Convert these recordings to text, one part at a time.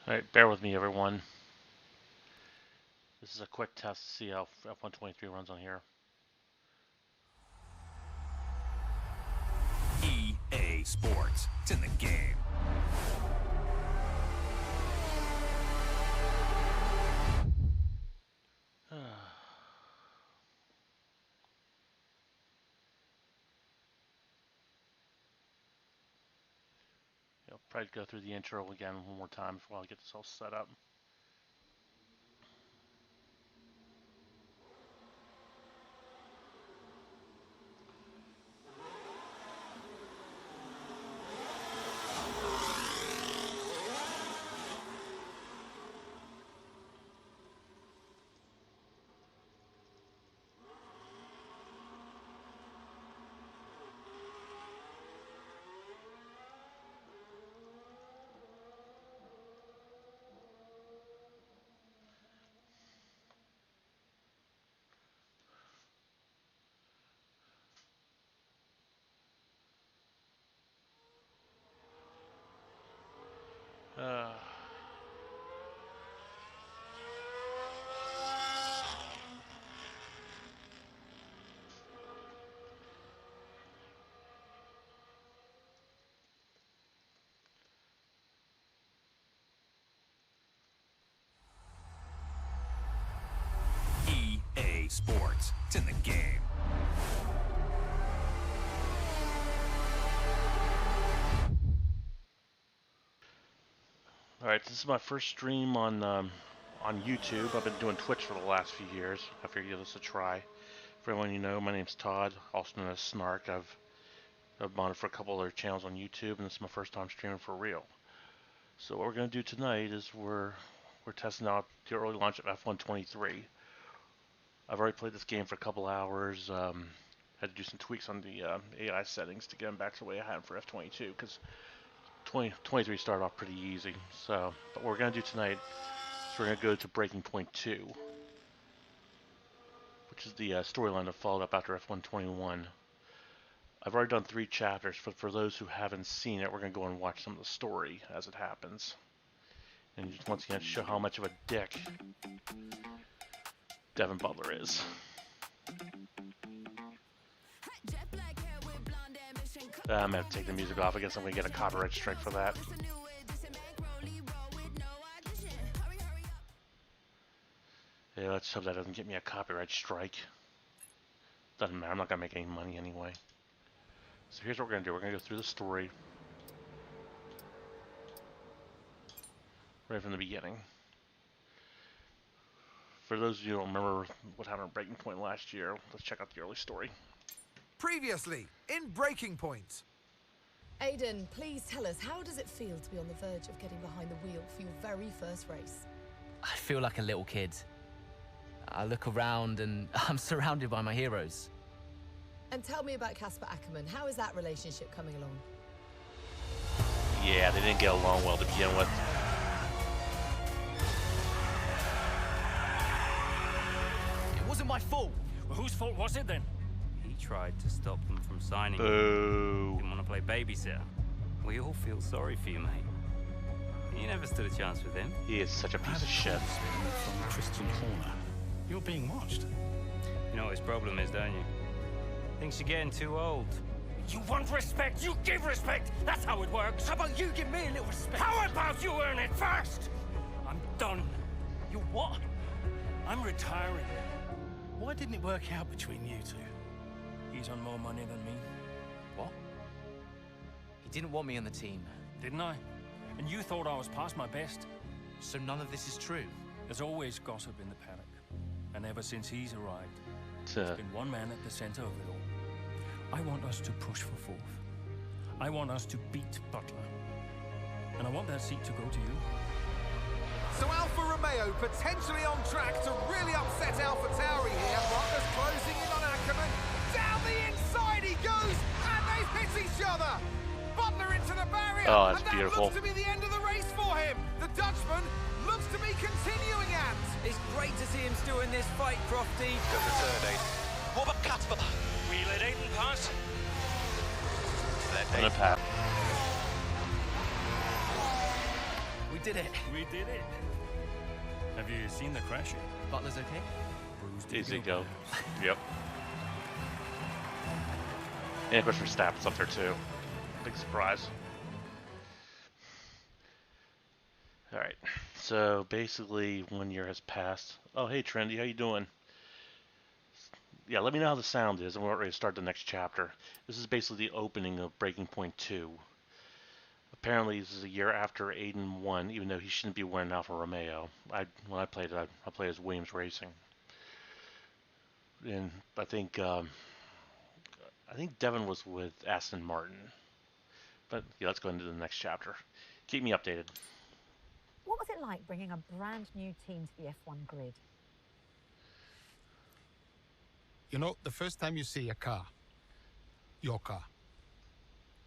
Alright, bear with me, everyone. This is a quick test to see how F123 runs on here. EA Sports. It's in the game. I'll probably go through the intro again one more time before I get this all set up. EA Sports. It's in the game. Alright, this is my first stream on YouTube. I've been doing Twitch for the last few years. I figured give this a try. For everyone you know, my name's Todd, also known as Snark. I've modded for a couple other channels on YouTube, and this is my first time streaming for real. So what we're going to do tonight is we're testing out the early launch of F123. I've already played this game for a couple hours. Had to do some tweaks on the AI settings to get them back to the way I had them for F22, because 23 started off pretty easy. So, but what we're going to do tonight is we're going to go to Breaking Point 2, which is the storyline that followed up after F121. I've already done 3 chapters, but for those who haven't seen it, we're going to go and watch some of the story as it happens. And just once again, show how much of a dick Devon Butler is. I'm going to take the music off. I guess I'm going to get a copyright strike for that. Yeah, let's hope that doesn't get me a copyright strike. Doesn't matter. I'm not going to make any money anyway. So here's what we're going to do. We're going to go through the story right from the beginning. For those of you who don't remember what happened at Breaking Point last year, let's check out the early story. Previously, in Breaking Point. Aiden, please tell us, how does it feel to be on the verge of getting behind the wheel for your very first race? I feel like a little kid. I look around and I'm surrounded by my heroes. And tell me about Casper Ackerman. How is that relationship coming along? Yeah, they didn't get along well to begin with. It wasn't my fault. Well, whose fault was it then? He tried to stop them from signing. Boo. Didn't want to play babysitter. We all feel sorry for you, mate. You never stood a chance with him. He is such a piece of shit. From Crystal Corner. You're being watched. You know what his problem is, don't you? Thinks you're getting too old. You want respect, you give respect. That's how it works. How about you give me a little respect? How about you earn it first? I'm done. You what? I'm retiring. Why didn't it work out between you two? He's on more money than me. What? He didn't want me on the team. Didn't I? And you thought I was past my best? So none of this is true. There's always gossip in the paddock. And ever since he's arrived, There's been one man at the center of it all. I want us to push for 4th. I want us to beat Butler. And I want that seat to go to you. So Alfa Romeo potentially on track to really upset AlphaTauri here. Butler's closing in on Ackerman. Down the inside he goes, and they hit each other. Butler into the barrier. Oh, that's and that beautiful. looks to be the end of the race for him. great to see him still in this fight, Crofty. Good return, Aiden. What about Casper? We let Aiden pass. And a pass. We did it. We did it. Have you seen the crash? Butler's okay? Bruised Easy ego, go. perhaps. Yep. And of course, Verstappen's up there too. Big surprise. All right. So basically, 1 year has passed. Oh, hey Trendy, how you doing? Yeah, let me know how the sound is, and we're ready to start the next chapter. This is basically the opening of Breaking Point 2. Apparently, this is a year after Aiden won, even though he shouldn't be wearing Alfa Romeo. When I played it, I played as Williams Racing, and I think Devon was with Aston Martin. But yeah, let's go into the next chapter. Keep me updated. What was it like bringing a brand new team to the F1 grid? You know, the first time you see a car, your car,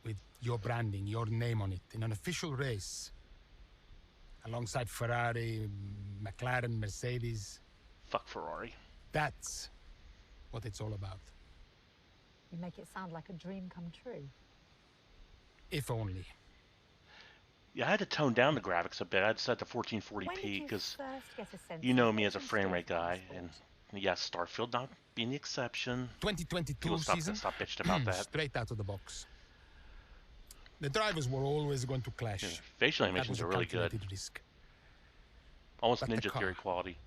with your branding, your name on it, in an official race, alongside Ferrari, McLaren, Mercedes, Fuck Ferrari. that's what it's all about. You make it sound like a dream come true. If only. Yeah, I had to tone down the graphics a bit. I had set to When did 1440p you because first get a sense you know of me as a racing frame rate skills in guy, sport? and yes, Starfield not being the exception. 2022 People season, stop bitching about that. straight out of the box. The drivers were always going to clash. Yeah, facial That animations was a are really good, calculated risk. almost But the Ninja car- Theory quality.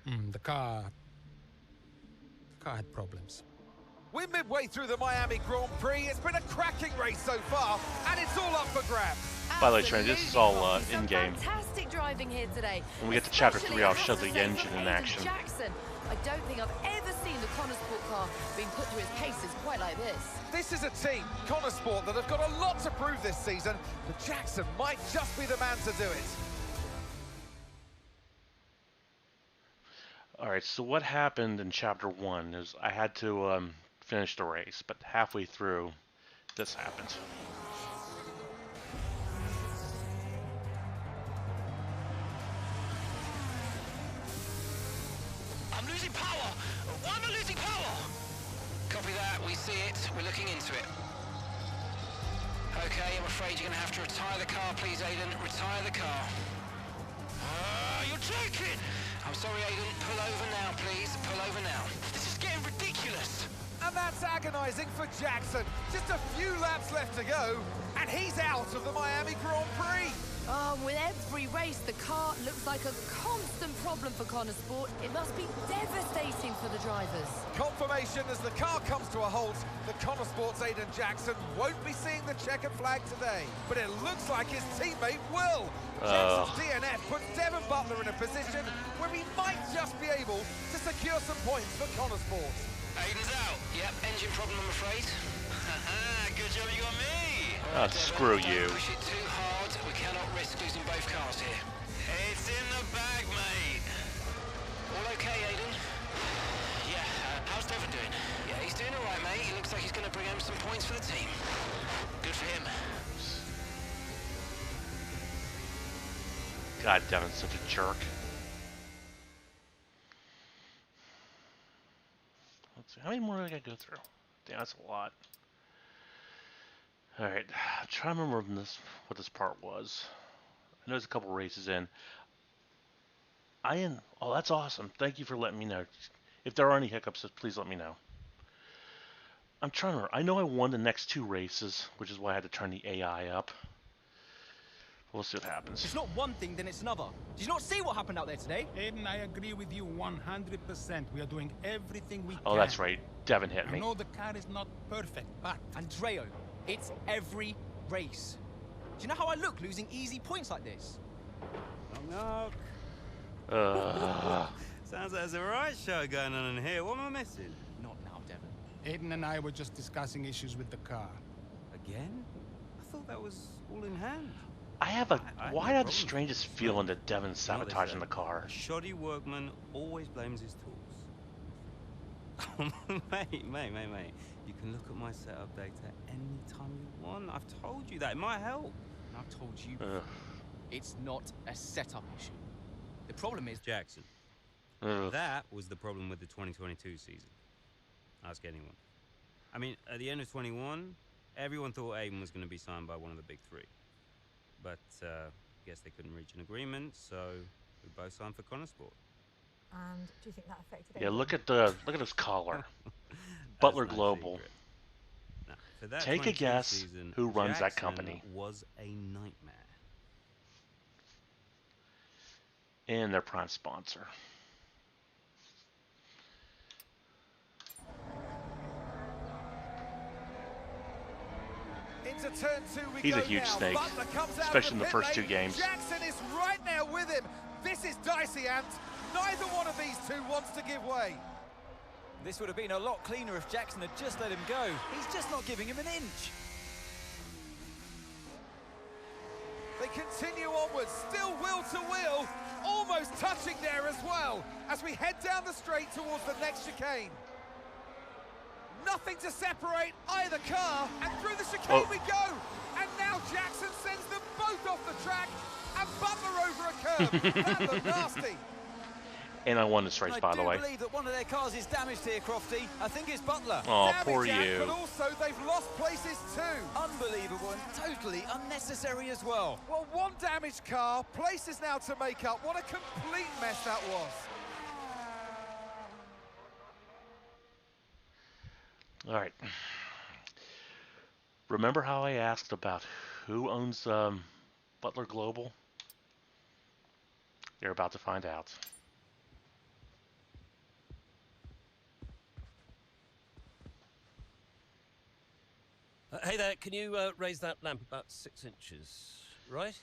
The car had problems. We're midway through the Miami Grand Prix. It's been a cracking race so far, and it's all up for grabs. By the way, Trent, this is all Absolutely, in-game. Fantastic driving here today. When we get to chapter Especially, 3, I'll I have show to the say, engine from in Aiden action. Jackson. I don't think I've ever seen the Connor Sport car being put through its paces quite like this. This is a team, Connor Sport, that have got a lot to prove this season, but Jackson might just be the man to do it. All right, so what happened in chapter 1 is I had to finish the race, but halfway through, this happened. I'm losing power! Why am I losing power? Copy that, we see it. We're looking into it. Okay, I'm afraid you're gonna have to retire the car, please, Aiden. Retire the car. You're joking! I'm sorry, Aiden. Pull over now, please. Pull over now. This is getting ridiculous. And that's agonising for Jackson. Just a few laps left to go, and he's out of the Miami Grand Prix. Oh, with every race, the car looks like a constant problem for Connor Sport. It must be devastating for the drivers. Confirmation as the car comes to a halt. The Connor Sport's Aiden Jackson won't be seeing the checkered flag today, but it looks like his teammate will. Jackson's DNF puts Devon Butler in a position where he might just be able to secure some points for Connor Sport. Aiden's out. Yep, engine problem, I'm afraid. Good job you got me. Oh, screw Don't you. push it too hard. We cannot risk losing both cars here. It's in the bag, mate. All okay, Aiden? Yeah, how's Devon doing? Yeah, he's doing all right, mate. He looks like he's going to bring home some points for the team. Good for him. God, Devon's such a jerk. Let's see, how many more do I gotta go through? Damn, that's a lot. Alright, I'm trying to remember what this part was. I know there's a couple races in. Oh, that's awesome. Thank you for letting me know. If there are any hiccups, please let me know. I'm trying to remember. I know I won the next 2 races, which is why I had to turn the AI up. We'll see what happens. It's not one thing, then it's another. Did you not see what happened out there today? Aiden, I agree with you 100%. We are doing everything we can. Oh, that's right. Devon hit I me. know the car is not perfect, but Andreo, it's every race. Do you know how I look losing easy points like this? Knock, Sounds like there's a right show going on in here. What am I missing? Not now, Devon. Aiden and I were just discussing issues with the car. Again? I thought that was all in hand. I have I had why no I have the problem. strangest feeling that Devon's You know what they sabotaging say, the car. A shoddy workman always blames his tools. mate. You can look at my setup data any time you want. I've told you that. It might help. And I've told you, Ugh. it's not a setup issue. The problem is, Jackson, Ugh. That was the problem with the 2022 season. Ask anyone. I mean, at the end of 21, everyone thought Aiden was going to be signed by one of the big three. But guess they couldn't reach an agreement, so we both signed for Connor Sport. And do you think that affected Yeah, Aiden? look at his collar. Butler no Global. secret. Now, for that Take a 22 guess season, who runs that Jackson company. Was a nightmare. And their prime sponsor. Into turn 2 we He's go a huge now. snake, Butler comes out especially of in the pit first lane. 2 games. Jackson is right now with him. This is dicey, and neither one of these two wants to give way. This would have been a lot cleaner if Jackson had just let him go. He's just not giving him an inch. They continue onwards, still wheel to wheel, almost touching there as well, as we head down the straight towards the next chicane. Nothing to separate either car, and through the chicane we go. And now Jackson sends them both off the track, and Butler over a curb. That looked nasty. And I won this race, by the way. I do believe that one of their cars is damaged here, Crofty. I think it's Butler. Oh, Damage, poor Jack, you. But also they've lost places too. Unbelievable and totally unnecessary as well. Well, one damaged car, places now to make up. What a complete mess that was. All right. Remember how I asked about who owns Butler Global? You're about to find out. Hey there, can you raise that lamp about 6 inches, right?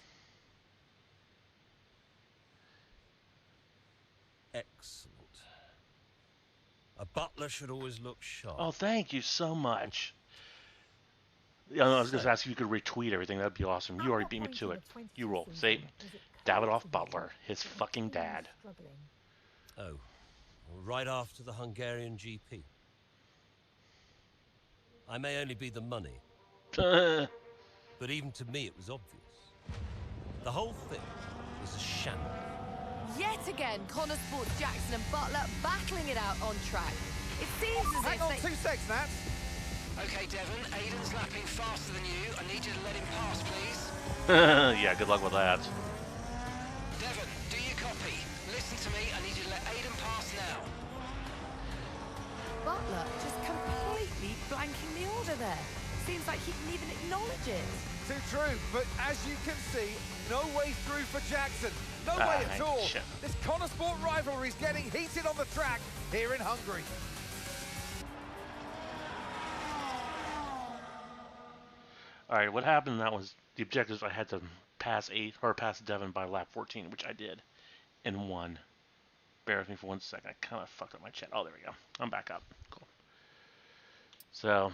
Excellent. A butler should always look sharp. Oh, thank you so much. Yeah, I was going to ask if you could retweet everything. That'd be awesome. You already beat me to it. You roll. Say, Davidoff Butler, his fucking dad. Oh, right after the Hungarian GP. I may only be the money, but even to me it was obvious. The whole thing was a shambles. Yet again, Connor Sports Jackson and Butler battling it out on track. It seems as Hang if on they... 2 seconds, Nat. Okay, Devon, Aiden's lapping faster than you. I need you to let him pass, please. Yeah, good luck with that. Devon, do you copy? Listen to me. I need you to let Aiden pass now. Butler just completely blanking the order there. Seems like he didn't even acknowledge it. Too true, but as you can see, no way through for Jackson. No way at all. Shit. This Connor Sport rivalry is getting heated on the track here in Hungary. All right, what happened? That was the objectives. I had to pass Devon by lap 14, which I did, and won. Bear with me for 1 second. I kind of fucked up my chat. Oh, there we go. I'm back up. Cool. So,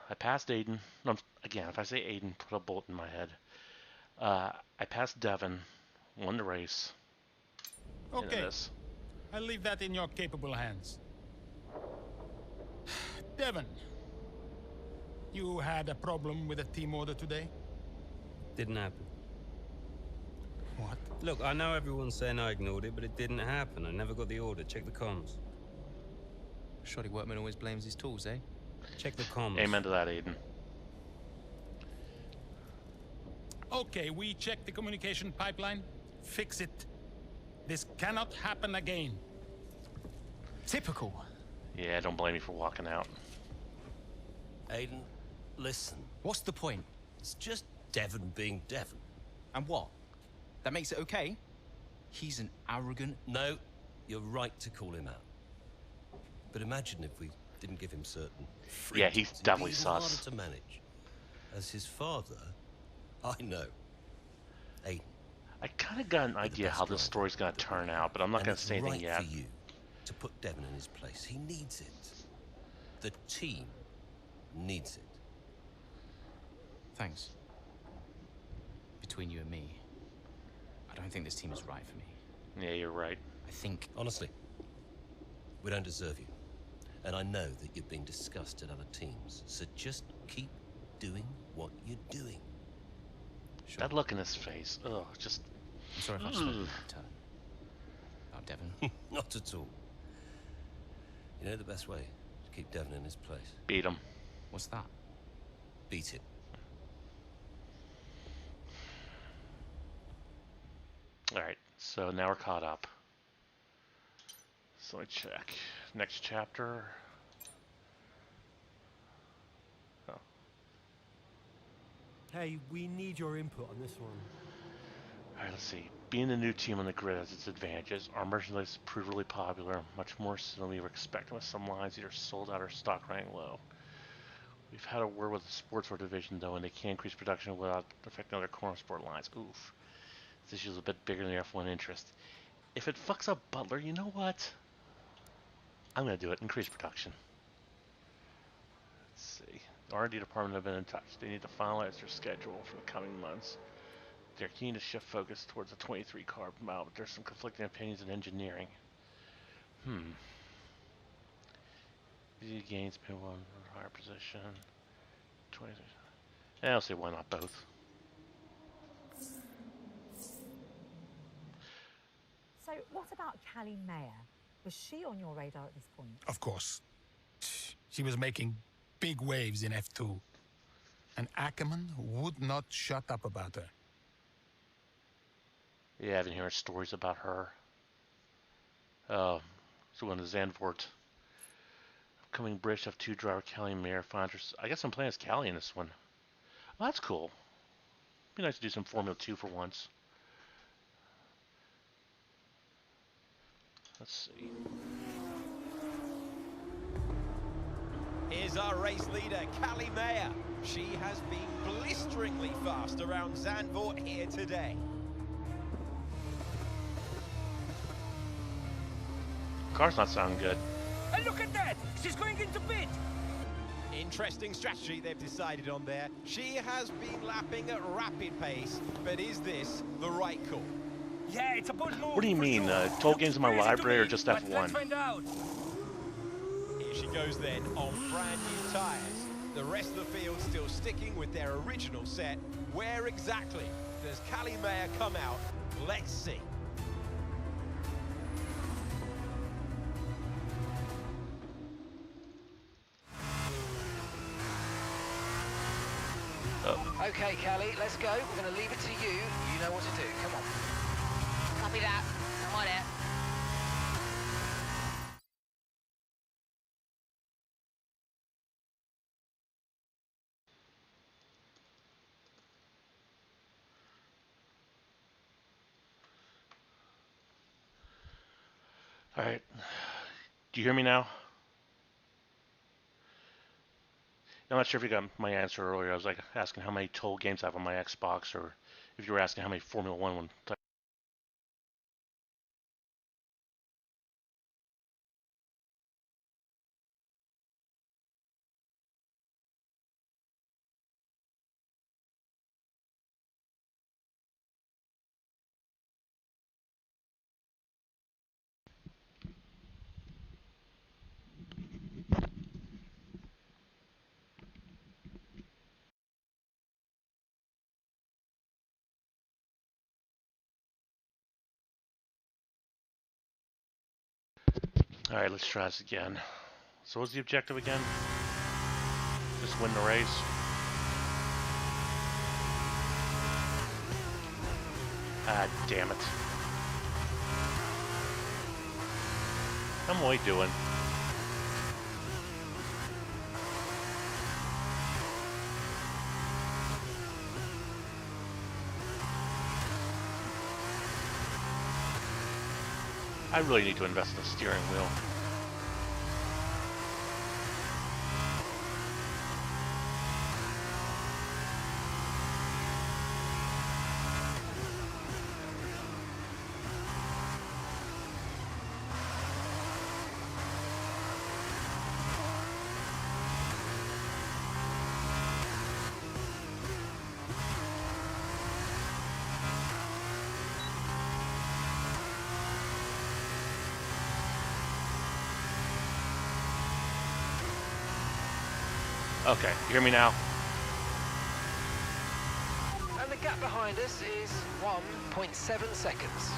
I passed Aiden. No, again, if I say Aiden, put a bullet in my head. I passed Devon, won the race. Okay, I'll leave that in your capable hands. Devon, you had a problem with a team order today? Didn't happen. What? Look, I know everyone's saying I ignored it, but it didn't happen. I never got the order. Check the comms. Shoddy workman always blames his tools, eh? Check the comms. Amen to that, Aiden. Okay, we checked the communication pipeline. Fix it. This cannot happen again. Typical. Yeah, don't blame me for walking out. Aiden, listen. What's the point? It's just Devon being Devon. And what? That makes it okay? He's an arrogant... No, you're right to call him out. But imagine if we didn't give him certain freedoms. Yeah, he's definitely It'd be even sus. harder to manage. As his father, I know. Aiden. I kind of got an idea how this story's going to turn out, but I'm not going to say anything right yet. For you to put Devon in his place. He needs it. The team needs it. Thanks. Between you and me, I don't think this team is right for me. Yeah, you're right. I think... Honestly, we don't deserve you. And I know that you're being discussed at other teams. So just keep doing what you're doing. That look in his face. Ugh, just... I'm sorry if I've spoken out of turn. out, Devon. Not at all. You know the best way to keep Devon in his place? Beat him. What's that? Beat him. Alright, so now we're caught up. So let me check. Next chapter. Oh. Hey, we need your input on this one. Alright, let's see. Being the new team on the grid has its advantages. Our merchandise proved really popular, much more so than we were expecting, with some lines either sold out or stock running low. We've had a word with the sportswear division, though, and they can't increase production without affecting other corner sport lines. Oof. This issue is a bit bigger than the F1 interest. If it fucks up Butler, you know what? I'm going to do it. Increase production. Let's see. The R&D department have been in touch. They need to finalize their schedule for the coming months. They're keen to shift focus towards the 23 car model, but there's some conflicting opinions in engineering. Easy gains, pay one higher position. 23. I'll say why not both. So, what about Callie Mayer? Was she on your radar at this point? Of course. She was making big waves in F2. And Ackerman would not shut up about her. Yeah, I've been hearing stories about her. So when the Zandvoort upcoming British F2 driver Callie Mayer finds her. I guess I'm playing as Callie in this one. Oh, that's cool. Be nice to do some Formula 2 for once. Let's see. Here's our race leader, Callie Mayer. She has been blisteringly fast around Zandvoort here today. Car's not sounding good. And look at that! She's going into pit! Interesting strategy they've decided on there. She has been lapping at rapid pace, but is this the right call? Yeah, it's a bold move. What do you mean? 12 games in my library or just F1? Let's find out. Here she goes then on brand new tyres. The rest of the field still sticking with their original set. Where exactly does Callie Mayer come out? Let's see. Okay, Callie, let's go. We're going to leave it to you. You know what to do. Come on. Copy that. I'm on it. All right. Do you hear me now? I'm not sure if you got my answer earlier. I was like asking how many total games I have on my Xbox, or if you were asking how many Formula 1 one. All right, let's try this again. So what's the objective again? Just win the race. Ah, damn it. How am I doing? I really need to invest in the steering wheel. Okay, you hear me now? And the gap behind us is 1.7 seconds.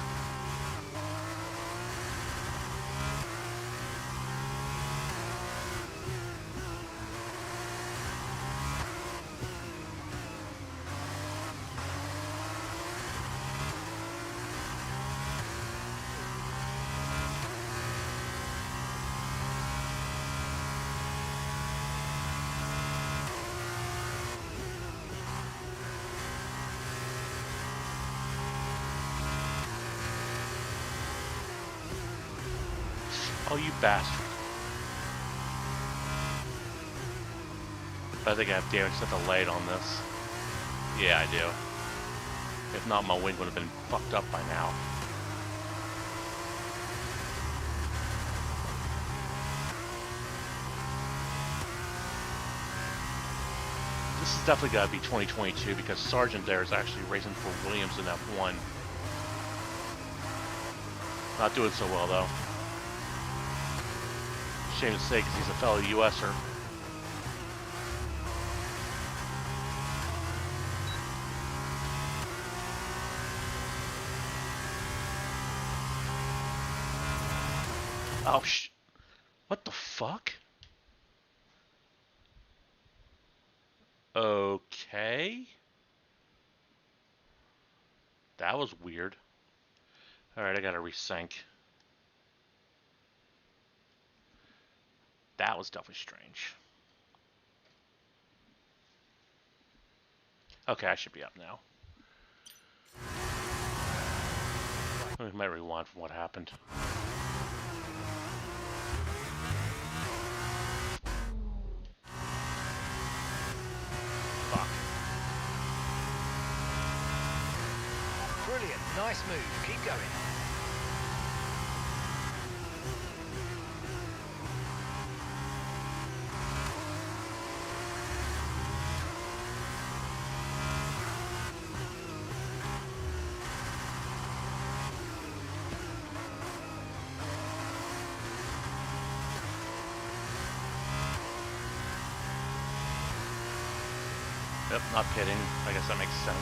Oh, you bastard. I think I have damage to the light on this. Yeah, I do. If not, my wing would have been fucked up by now. This is definitely got to be 2022 because Sargent there is actually racing for Williams in F1. Not doing so well though. Shame to say because he's a fellow USer. Oh what the fuck? Okay. That was weird. Alright, I gotta resync. That was definitely strange. Okay, I should be up now. We might rewind from what happened. Fuck. Brilliant, nice move, keep going. Yep, not pitting. I guess that makes sense.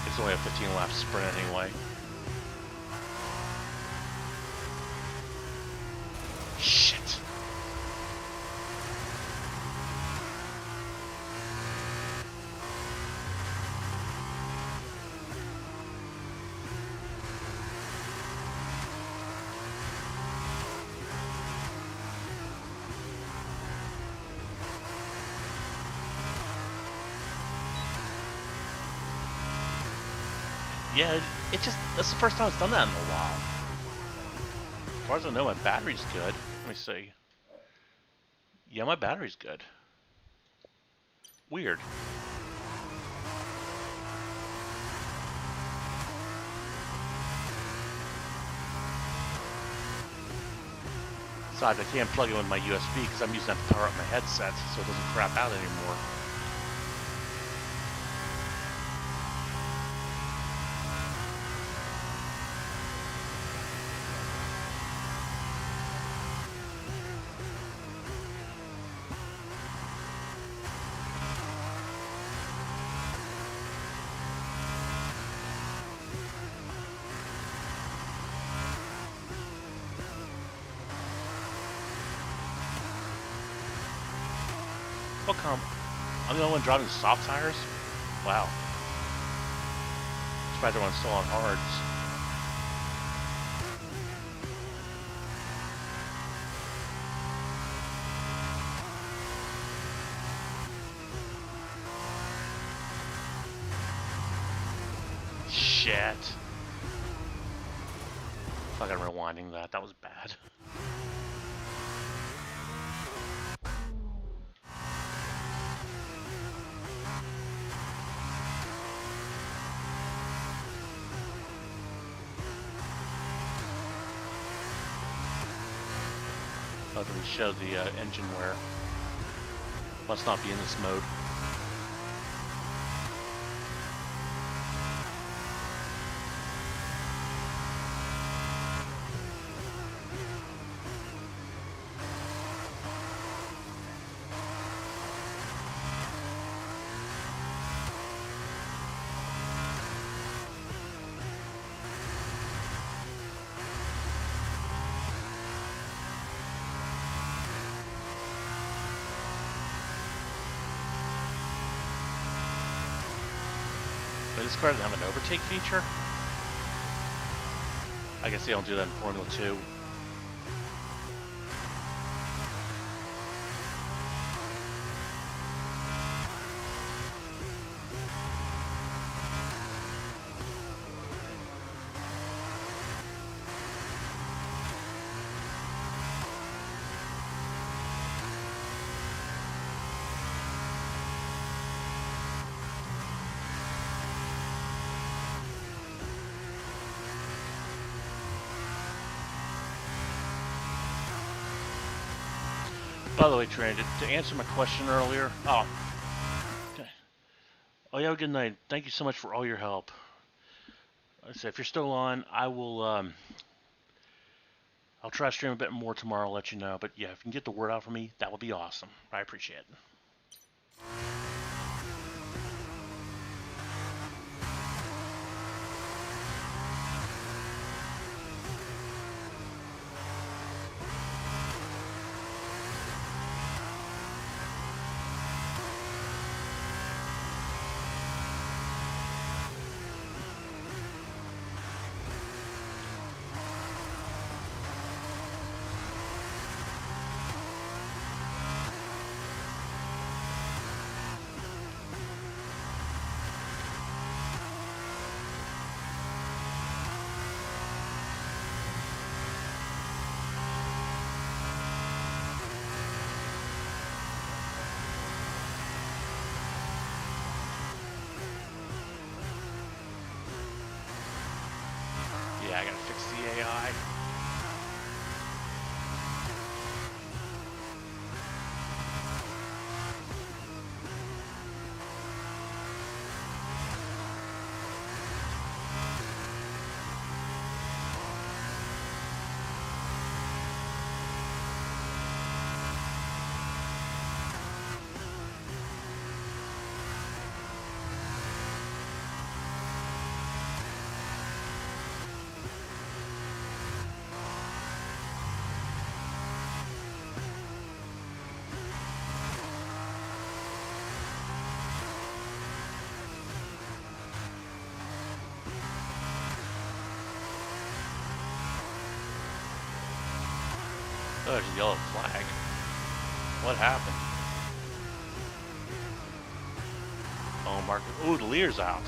It's only a 15-lap sprint anyway. Shit. Yeah, it just, that's the first time it's done that in a while. As far as I know, my battery's good. Let me see. Yeah, my battery's good. Weird. Besides, I can't plug it with my USB because I'm using that to power up my headset so it doesn't crap out anymore. What comp? I'm the only one driving soft tires? Wow. Surprised everyone's still on hards. Shit. Fucking rewinding that. That was bad. Oh, did we show the engine wear? Must not be in this mode. This car doesn't have an overtake feature. I guess they don't do that in Formula 2. By the way, Trent, to answer my question earlier. Oh. Okay. Oh, you have a good night. Thank you so much for all your help. Like I said, if you're still on, I will. I'll try to stream a bit more tomorrow. I'll let you know. But yeah, if you can get the word out for me, that would be awesome. I appreciate it. Yeah, I gotta fix the AI. Oh, there's a yellow flag. What happened? Oh, Mark. Ooh, the leader's out.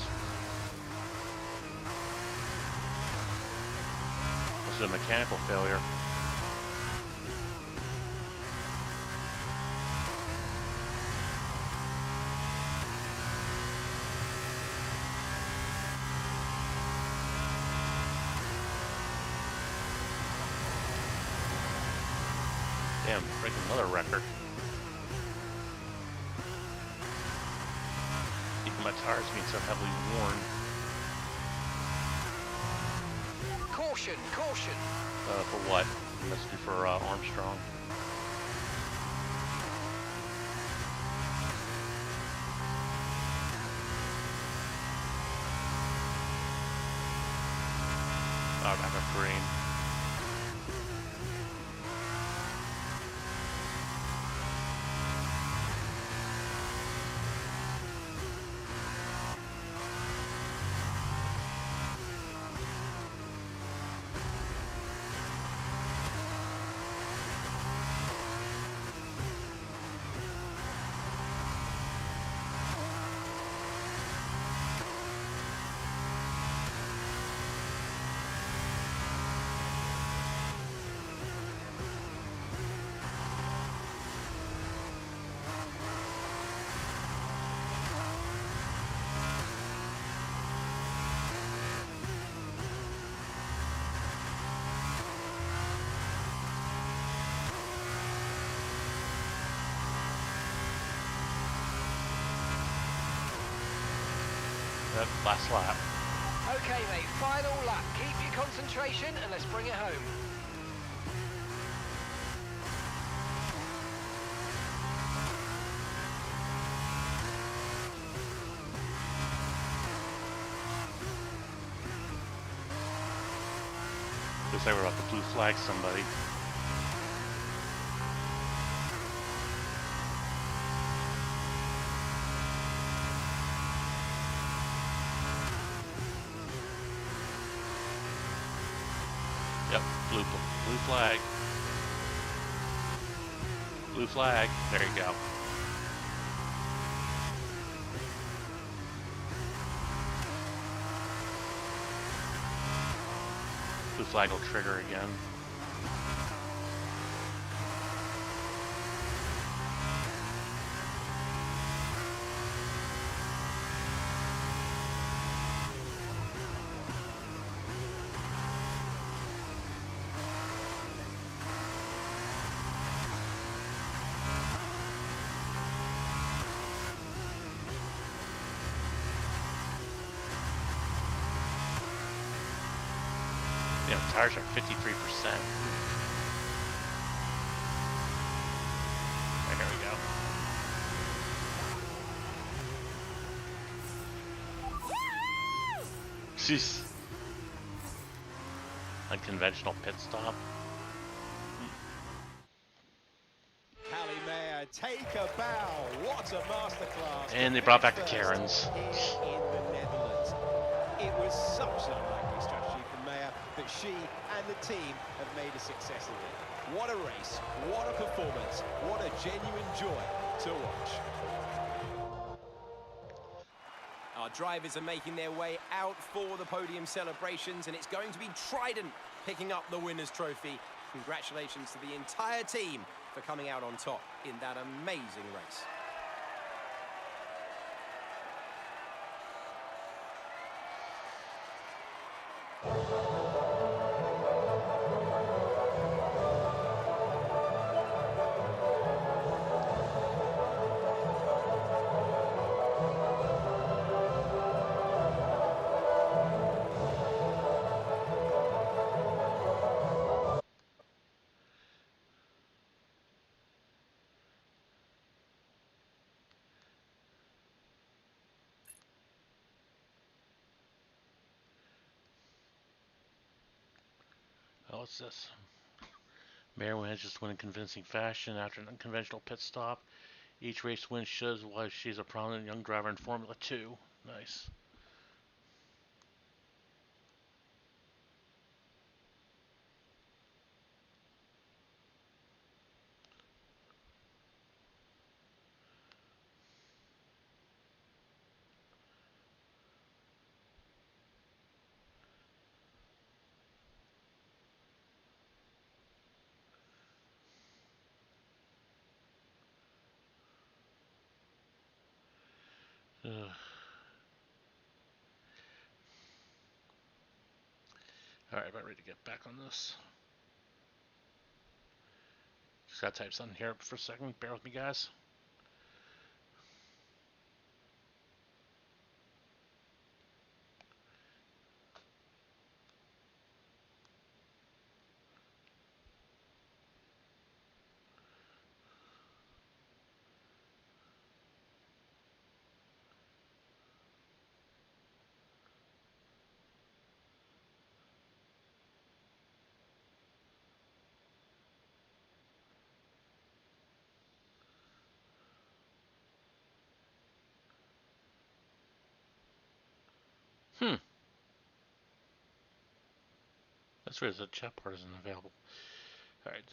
This is a mechanical failure. Damn, breaking another record. Even my tires being so heavily worn. Caution, caution. For what? Must be for Armstrong. Oh, back up green. Last lap. Okay, mate, final lap. Keep your concentration and let's bring it home. Looks like we're about to blue flag somebody. Yep, blue flag. Blue flag. There you go. Blue flag will trigger again. Tires are 53%. Right, here we go. Jeez. Unconventional pit stop. Take a bow. What a masterclass. And they brought back the Karens. In the Netherlands. It was such an unlikely strategy from Maya, but she and the team have made a success of it. What a race, what a performance, what a genuine joy to watch. Our drivers are making their way out for the podium celebrations, and it's going to be Trident picking up the winner's trophy. Congratulations to the entire team for coming out on top in that amazing race. Oh, what's this? Mary manages to win in convincing fashion after an unconventional pit stop. Each race win shows why she's a prominent young driver in Formula 2. Nice. Alright, about ready to get back on this. Just gotta type something here for a second. Bear with me, guys. That's weird, the chat part isn't available. Alright.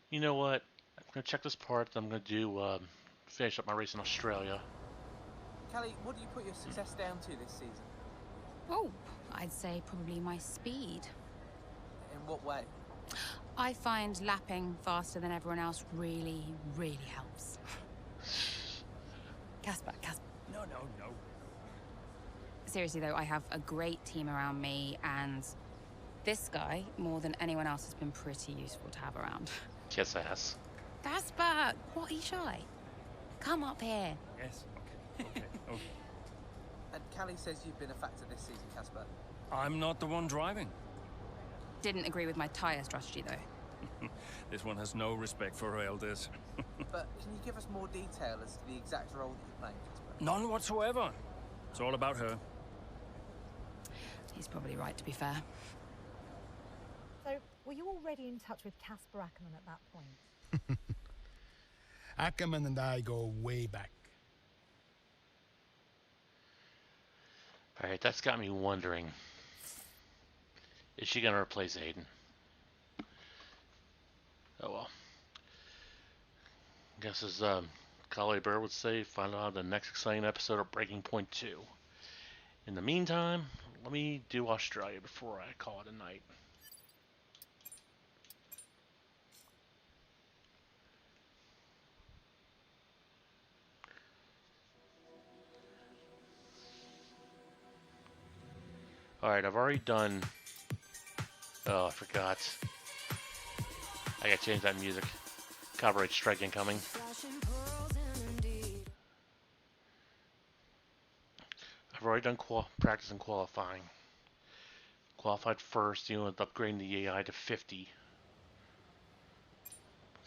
You know what? I'm gonna check this part, then I'm gonna do, finish up my race in Australia. Callie, what do you put your success down to this season? Oh, I'd say probably my speed. In what way? I find lapping faster than everyone else really, really helps. Casper. No. Seriously though, I have a great team around me, and this guy, more than anyone else, has been pretty useful to have around. Kiss ass. Casper, what are you shy? Come up here. Yes, okay. And Callie says you've been a factor this season, Casper. I'm not the one driving. Didn't agree with my tyre strategy though. This one has no respect for her elders. But can you give us more detail as to the exact role that you're playing, Casper? None whatsoever. It's all about her. He's probably right, to be fair. So, were you already in touch with Casper Ackerman at that point? Ackerman and I go way back. Alright, that's got me wondering. Is she gonna replace Aiden? Oh well. Guess as Collie Burr would say, find out the next exciting episode of Breaking Point 2. In the meantime, let me do Australia before I call it a night. Alright, I've already done... Oh, I forgot. I gotta change that music. Copyright strike incoming. I've already done practice and qualifying. Qualified first, with upgrading the AI to 50.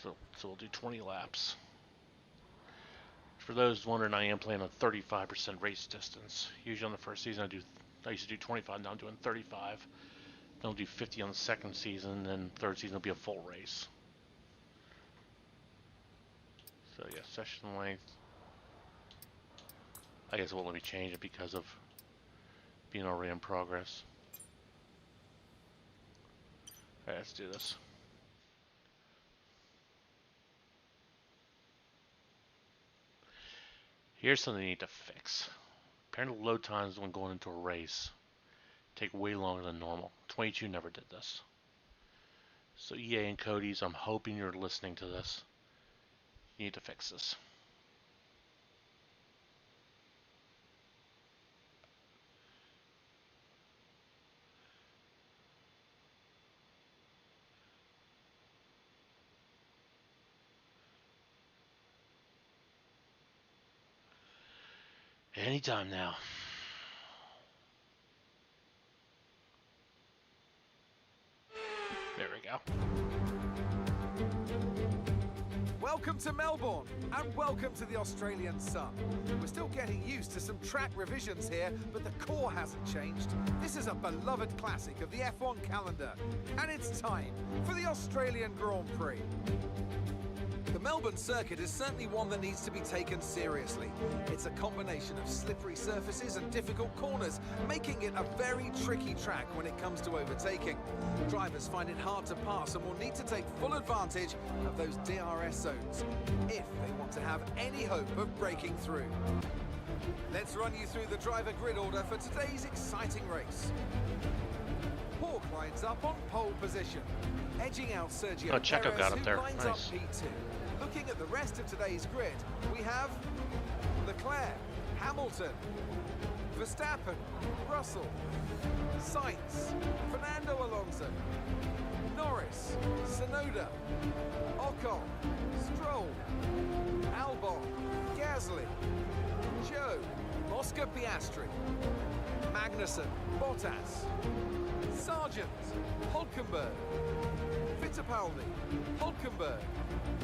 So we'll do 20 laps. For those wondering, I am playing on 35% race distance. Usually on the first season I used to do 25, now I'm doing 35. Then I'll do 50 on the second season, and third season will be a full race. So yeah, session length. I guess it won't let me change it because of being already in progress. Alright, let's do this. Here's something I need to fix. Apparently load times when going into a race take way longer than normal. 22 never did this. So EA and Cody's, I'm hoping you're listening to this. You need to fix this. Anytime now. There we go. Welcome to Melbourne, and welcome to the Australian sun. We're still getting used to some track revisions here, but the core hasn't changed. This is a beloved classic of the F1 calendar, and it's time for the Australian Grand Prix. The Melbourne circuit is certainly one that needs to be taken seriously. It's a combination of slippery surfaces and difficult corners, making it a very tricky track when it comes to overtaking. Drivers find it hard to pass and will need to take full advantage of those DRS zones if they want to have any hope of breaking through. Let's run you through the driver grid order for today's exciting race. Hawk lines up on pole position, edging out Sergio Checo Perez, got up there. who lines Nice. up P2. Looking at the rest of today's grid, we have Leclerc, Hamilton, Verstappen, Russell, Sainz, Fernando Alonso, Norris, Tsunoda, Ocon, Stroll, Albon, Gasly, Joe, Oscar Piastri, Magnussen, Bottas, Sargent, Hulkenberg, Fittipaldi, Hulkenberg.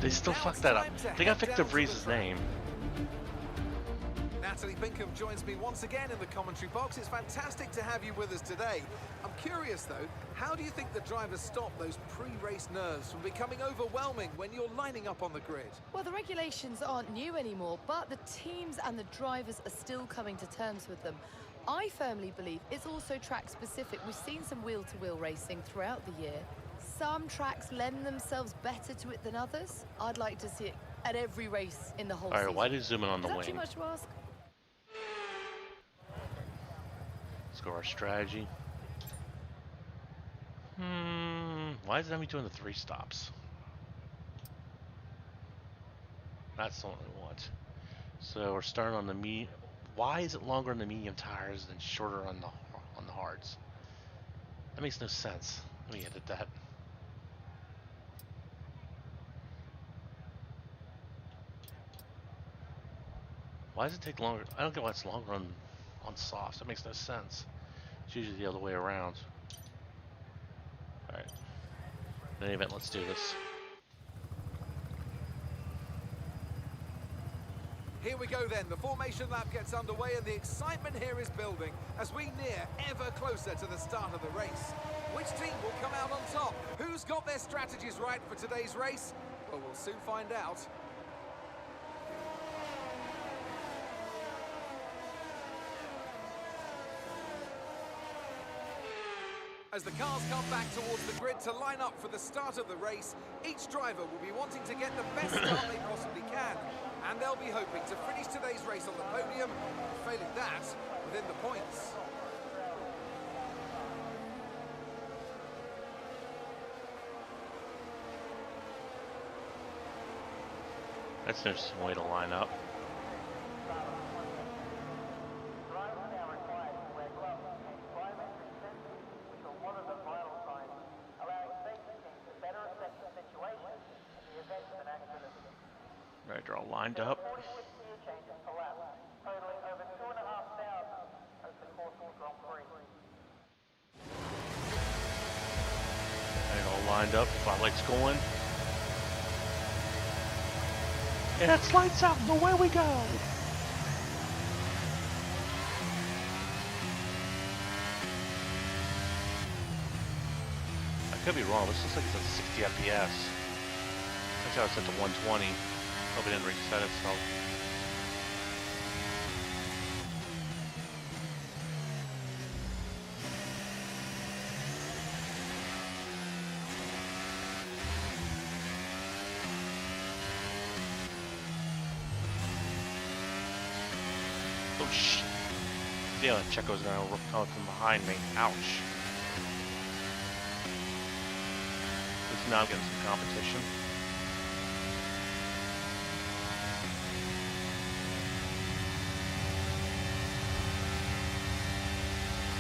They still fucked that up. They got Victor Vries' name. Natalie Binkham joins me once again in the commentary box. It's fantastic to have you with us today. I'm curious though, how do you think the drivers stop those pre-race nerves from becoming overwhelming when you're lining up on the grid? Well, the regulations aren't new anymore, but the teams and the drivers are still coming to terms with them. I firmly believe it's also track specific. We've seen some wheel-to-wheel racing throughout the year. Some tracks lend themselves better to it than others. I'd like to see it at every race in the whole season. Alright, why did you zoom in on the Is that wing? too much to ask? Let's go our strategy. Why is that me doing the 3 stops? That's the one we want. So we're starting on the Why is it longer on the medium tires than shorter on the hards? That makes no sense. Let me edit that. Why does it take longer? I don't get why it's longer on softs. That makes no sense. It's usually the other way around. Alright. In any event, let's do this. Here we go then, the formation lap gets underway and the excitement here is building as we near ever closer to the start of the race. Which team will come out on top? Who's got their strategies right for today's race? Well, we'll soon find out. As the cars come back towards the grid to line up for the start of the race, each driver will be wanting to get the best start they possibly can. And they'll be hoping to finish today's race on the podium, failing that, within the points. That's an interesting way to line up. Right, they're all lined up. lined up, spotlight's going. It's lights out and away we go! I could be wrong, this looks like it's at 60 FPS. That's how it's set to 120. Hope it didn't reset itself. Oh shit. Yeah, Checo's gonna come from behind me. Ouch. At least now I'm getting some competition.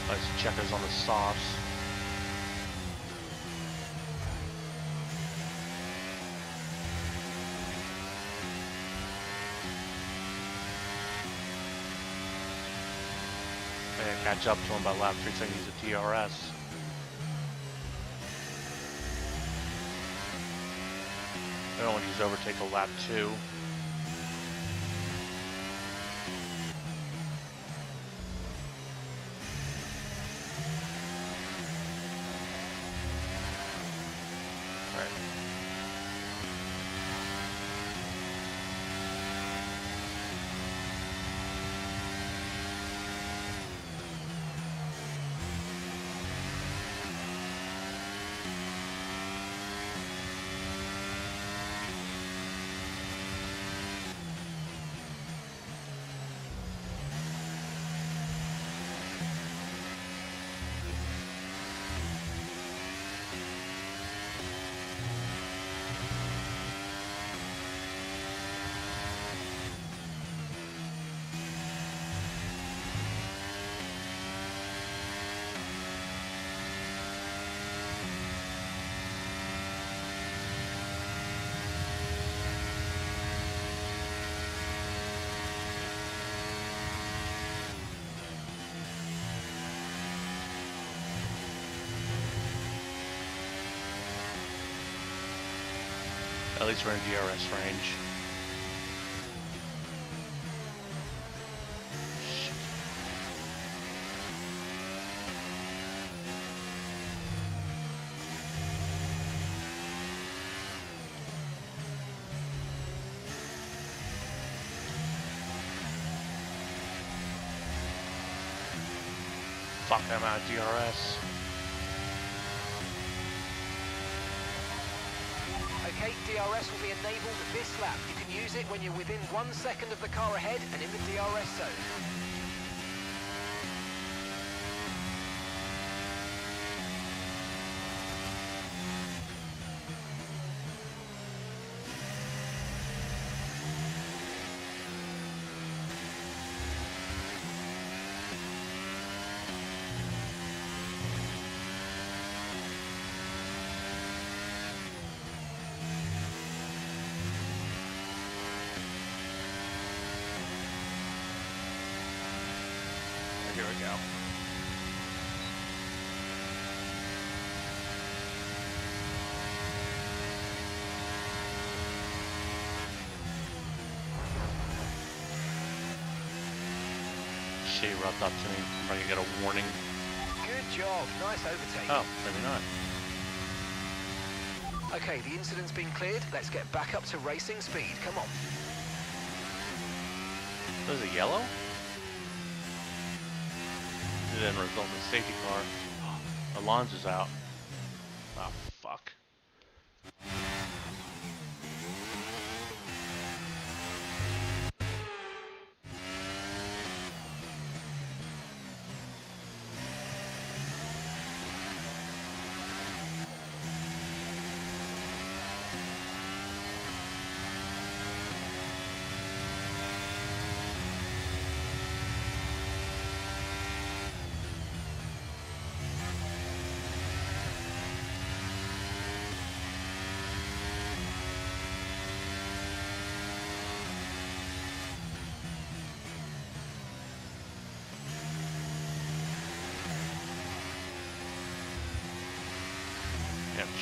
I see Checo's on the softs. Catch up to him by lap 3 so I can use a DRS. I don't want to use overtake a lap 2. At least we're in DRS range. Shit. Fuck, I'm out of DRS. Okay, DRS will be enabled this lap. You can use it when you're within 1 second of the car ahead and in the DRS zone. Here we go. She rubbed up to me. I'm going to get a warning. Good job. Nice overtake. Oh, maybe not. Okay, the incident's been cleared. Let's get back up to racing speed. Come on. Was it yellow? It didn't result in a safety car. Alonso's out. Ah, fuck.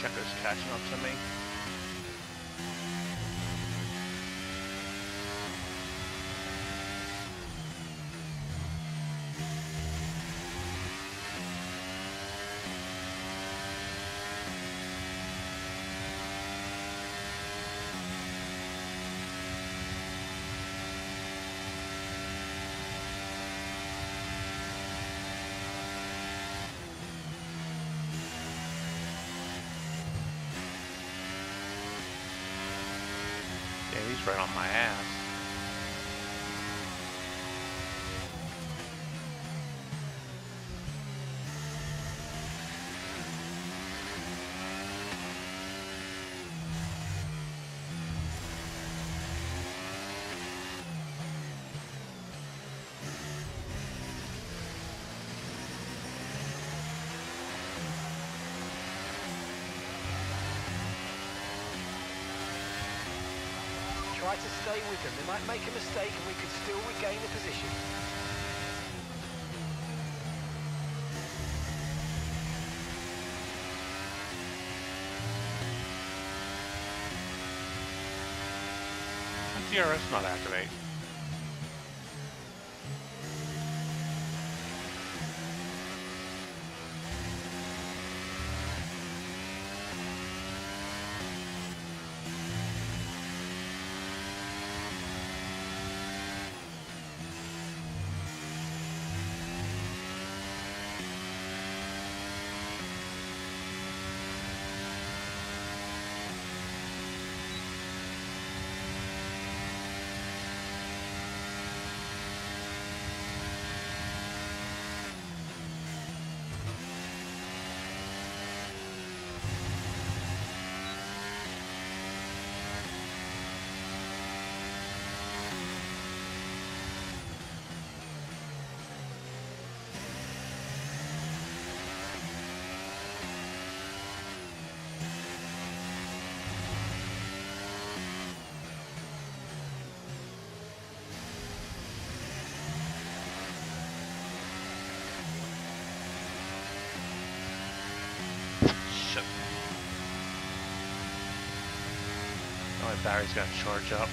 Checo's catching up to me. Yeah, he's right on my ass. Try to stay with them. They might make a mistake and we could still regain the position. DRS not activate. Shit. Oh, my battery's got to charge up.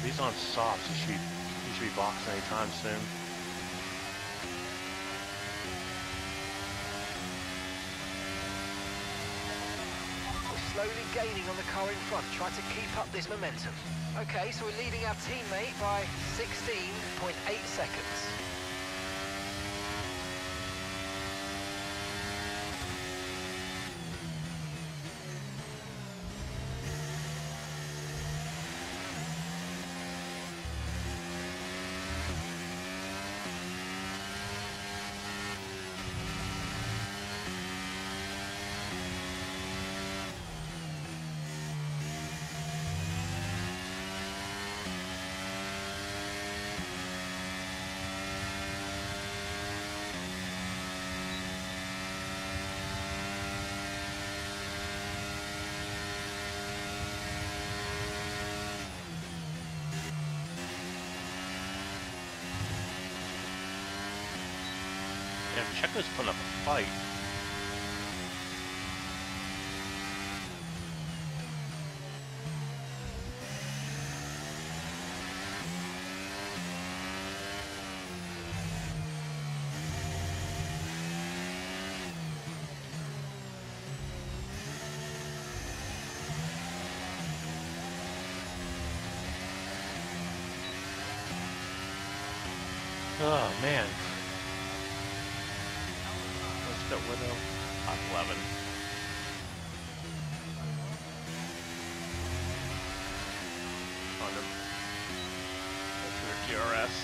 He's on softs. He should be boxing anytime soon. We're slowly gaining on the car in front. Try to keep up this momentum. Okay, so we're leading our teammate by 16.8 seconds. Yeah, Checo's putting up a fight. Oh, man. Let's go Widow. Top 11. On the GRS.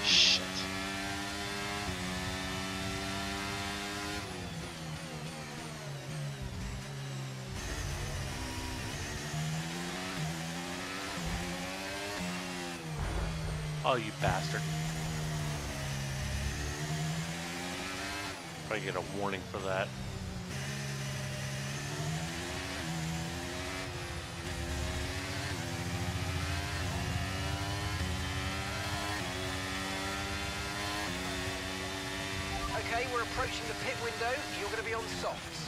Shit. Oh, you bastard. Probably get a warning for that. Okay, we're approaching the pit window. You're going to be on softs.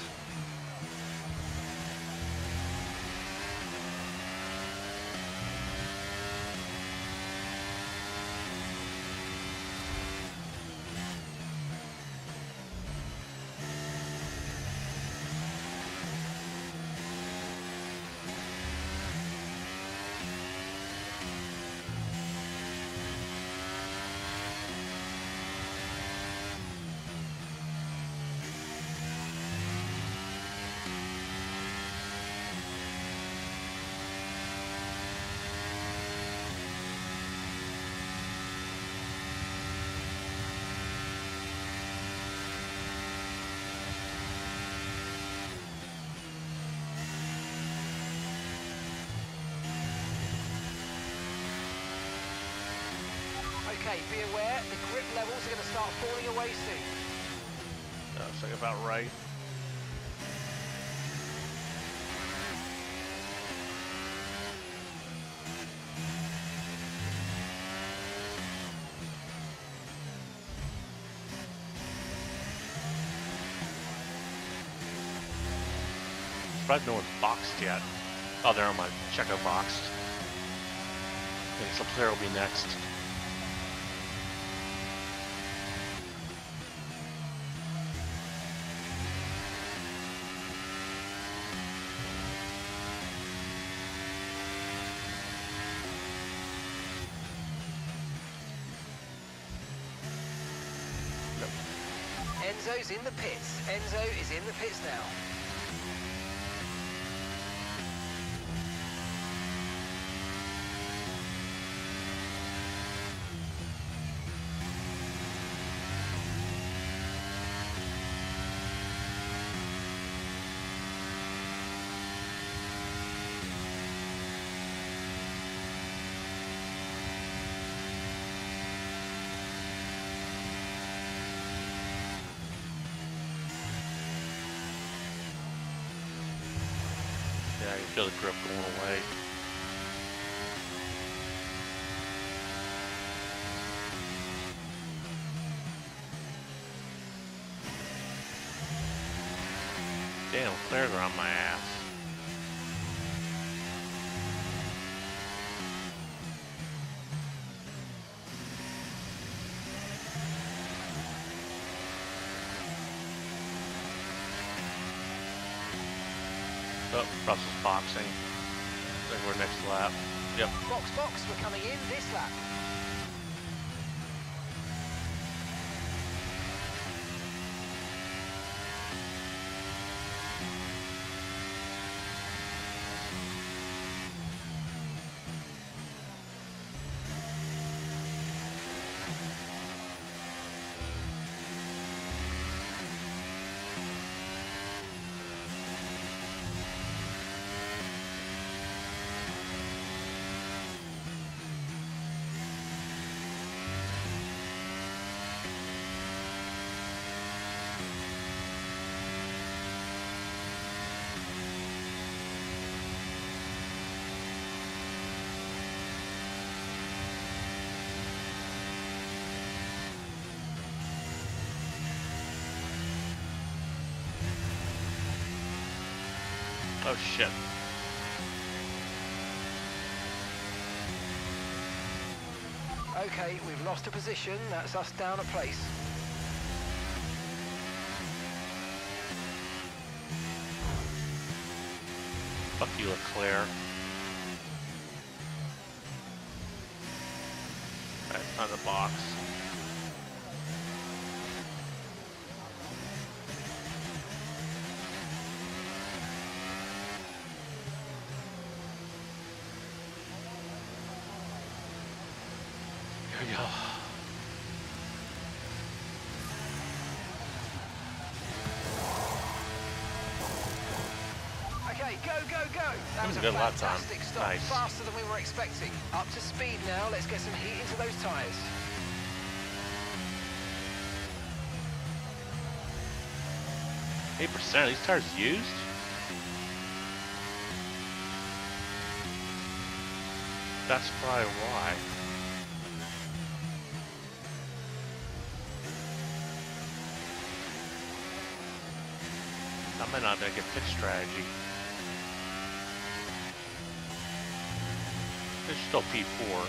Okay, be aware, the grip levels are going to start falling away soon. That's like about right. Surprised no one's boxed yet. Oh, they're on my Checo boxed. And some player will be next. Enzo's in the pits. Enzo is in the pits now. Yeah, you feel the grip going away. Damn, Claire's are on my ass. Oh, Russell's boxing. I think we're next lap. Yep. Box, we're coming in this lap. Oh shit. Okay, we've lost a position. That's us down a place. Fuck you, Leclerc. Alright, on the box. Here we go. Okay, go, go, go! That was a a good lap time. fantastic stop. Nice. Faster than we were expecting. Up to speed now. Let's get some heat into those tyres. %. These tires used? That's probably why. I might not be able to get pit strategy. It's still P4.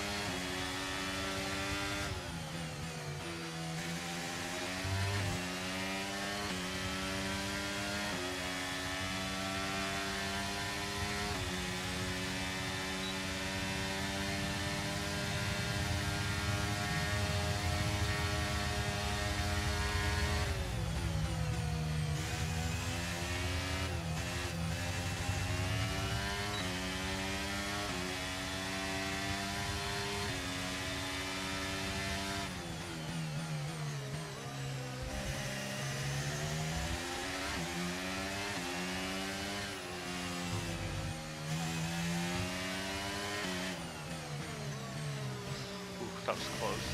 That was close.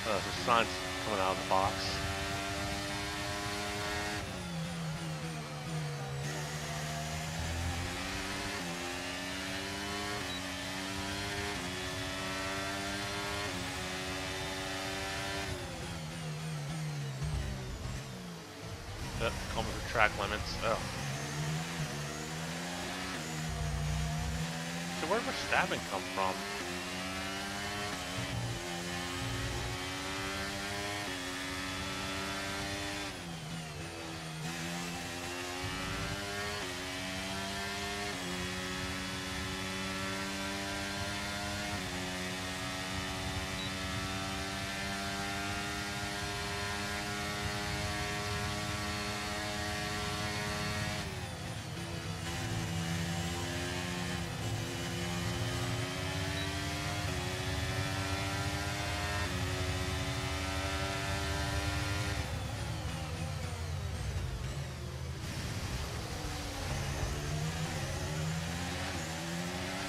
The sign's coming out of the box. Come with the track limits. Oh. So where did Verstappen come from?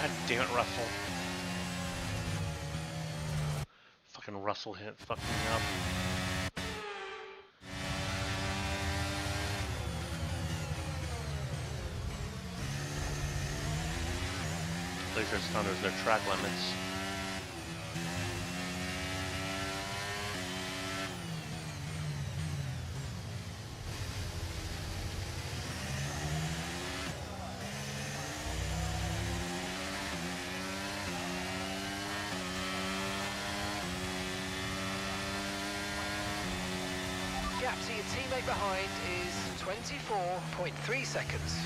God damn it, Russell. Fucking Russell hit fucking me up. At least there's no track limits. Gap to your teammate behind is 24.3 seconds.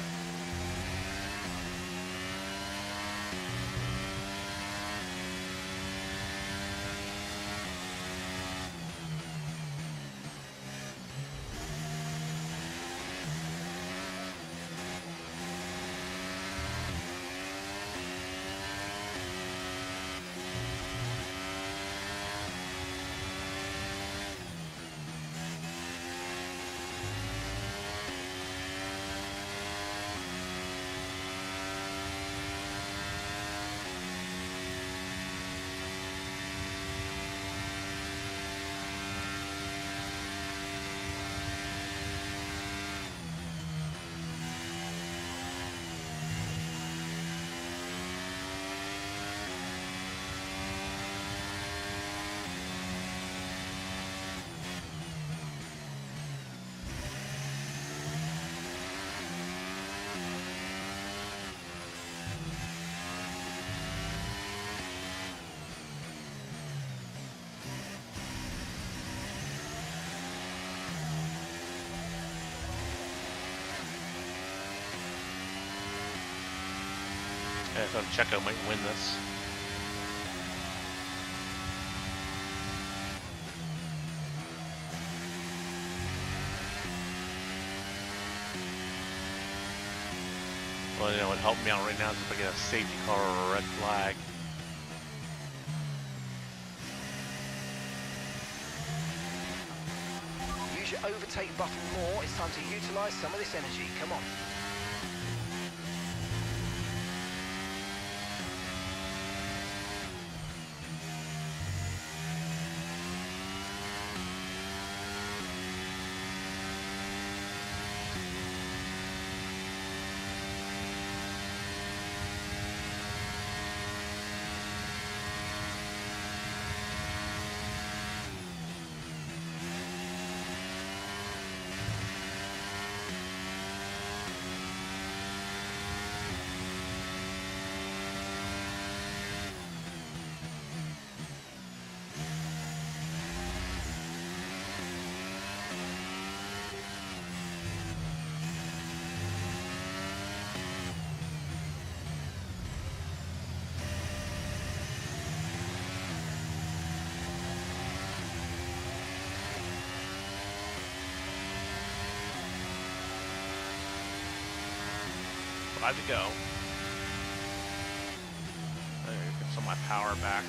I thought Checo might win this. Well, you know, what helped me out right now is if I get a safety car or a red flag. Use your overtake button more. It's time to utilise some of this energy. Come on. Five to go. There, get some of my power back.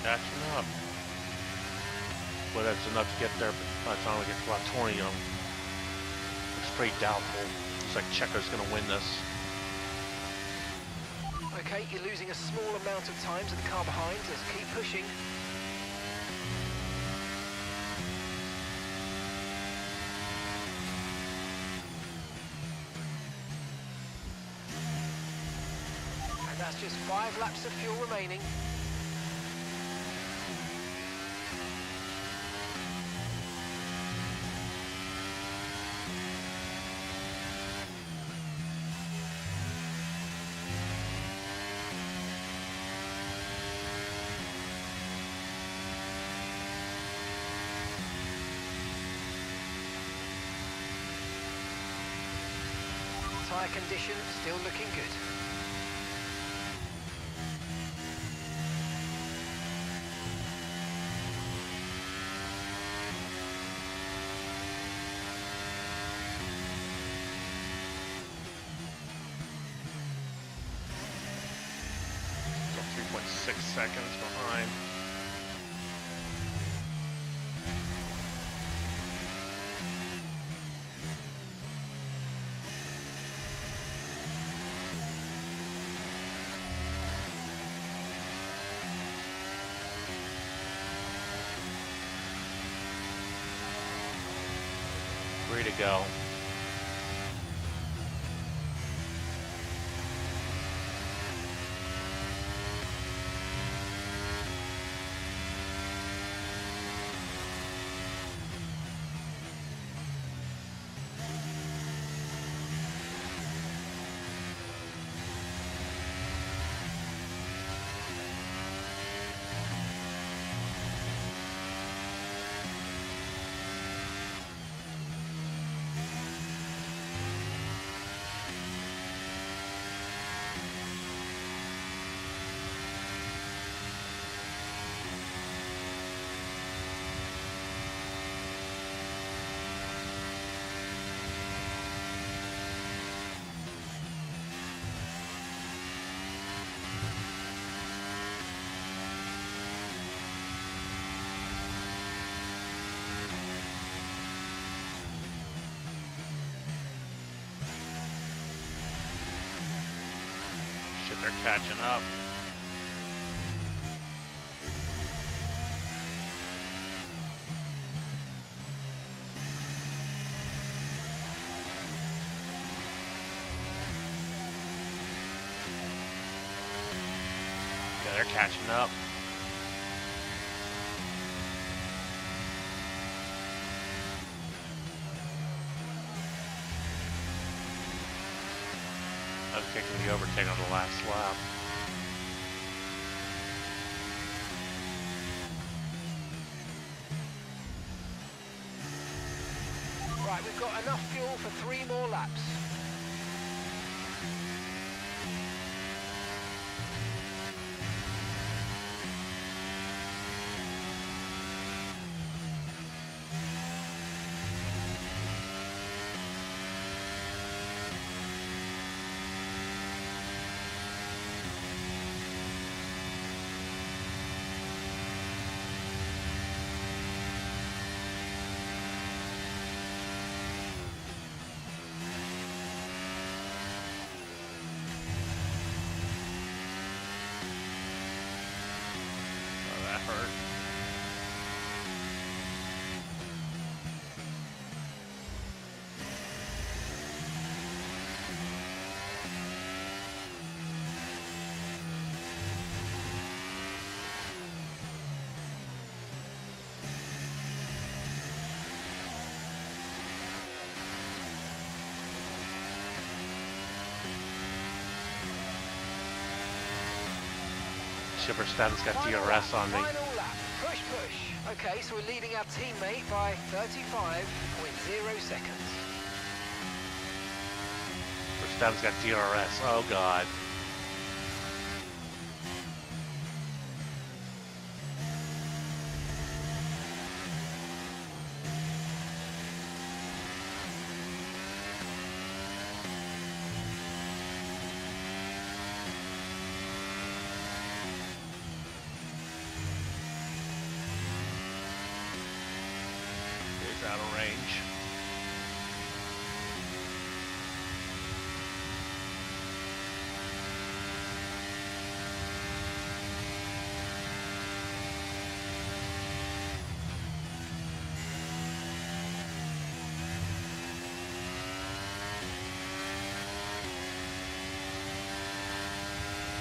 Catching up. But that's enough to get there, but by the time we get to about 20, it's pretty doubtful. Looks like Checo's going to win this. Okay, you're losing a small amount of time to the car behind. Let's keep pushing. And that's just 5 laps of fuel remaining. Tyre condition still looking good. So 3.6 seconds behind. Ready to go. catching up. Yeah, they're catching up. I was kicking the overtake on the last lap. Right, we've got enough fuel for 3 more laps. Hurt. Shipper Stan's got DRS on me. Final lap. Push, push. Okay, so we're leading our teammate by 35.0 seconds. Stan's got DRS. Oh god. He's out of range.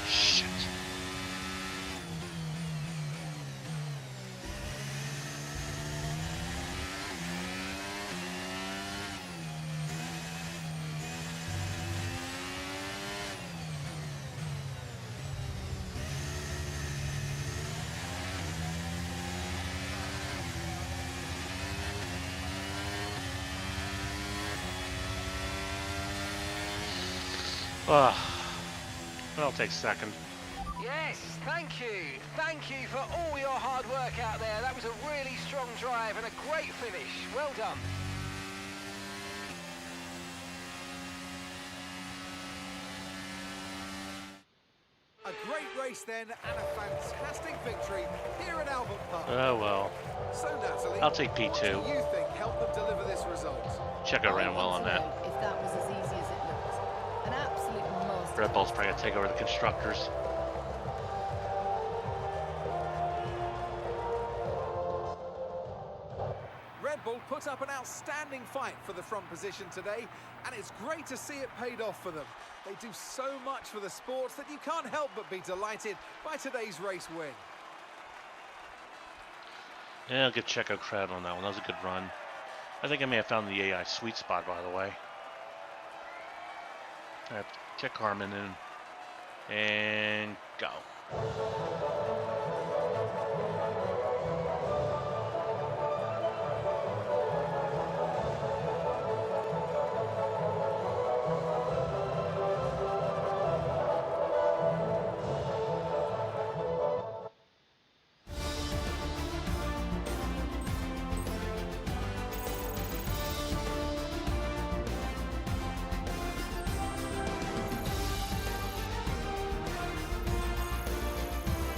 Shit. I'll take second. Yes, thank you. Thank you for all your hard work out there. That was a really strong drive and a great finish. Well done. A great race then, and a fantastic victory here at Albert Park. Oh well. So Natalie, I'll take P2. what do you think helped them deliver this result? Checo ran well on that. If that was as easy as it looked. An absolute masterpiece. Red Bull's probably gonna take over the constructors. Red Bull put up an outstanding fight for the front position today, and it's great to see it paid off for them. They do so much for the sports that you can't help but be delighted by today's race win. Yeah, I'll give Checo credit on that one. That was a good run. I think I may have found the AI sweet spot, by the way. All right, check Harmon in. And go.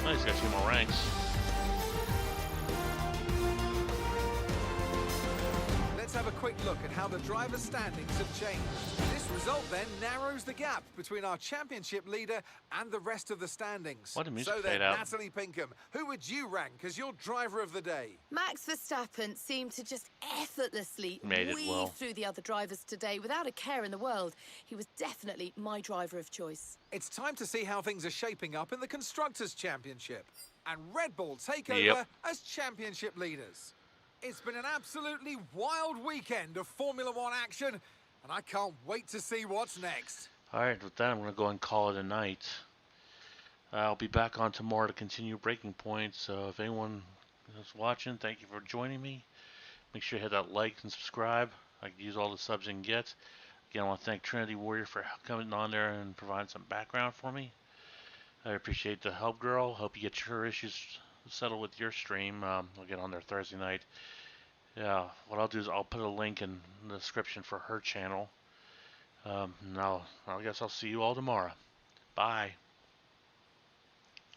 Oh, he's got 2 more ranks. Let's have have a quick look at how the drivers' standings have changed. This result then narrows the gap between our championship leader and the rest of the standings. What a music So then, fade out. Natalie Pinkham, who would you rank as your driver of the day? Max Verstappen seemed to just effortlessly Made it weave well. through the other drivers today without a care in the world. He was definitely my driver of choice. It's time to see how things are shaping up in the Constructors' Championship. And Red Bull take Yep. over as championship leaders. It's been an absolutely wild weekend of Formula One action, and I can't wait to see what's next. Alright, with that, I'm going to go and call it a night. I'll be back on tomorrow to continue breaking points. So if anyone is watching, thank you for joining me. Make sure you hit that like and subscribe. I can use all the subs I can get. Again, I want to thank Trinity Warrior for coming on there and providing some background for me. I appreciate the help, girl. Hope you get your issues settled with your stream. I'll get on there Thursday night. Yeah, what I'll do is I'll put a link in the description for her channel. Now, I guess I'll see you all tomorrow. Bye.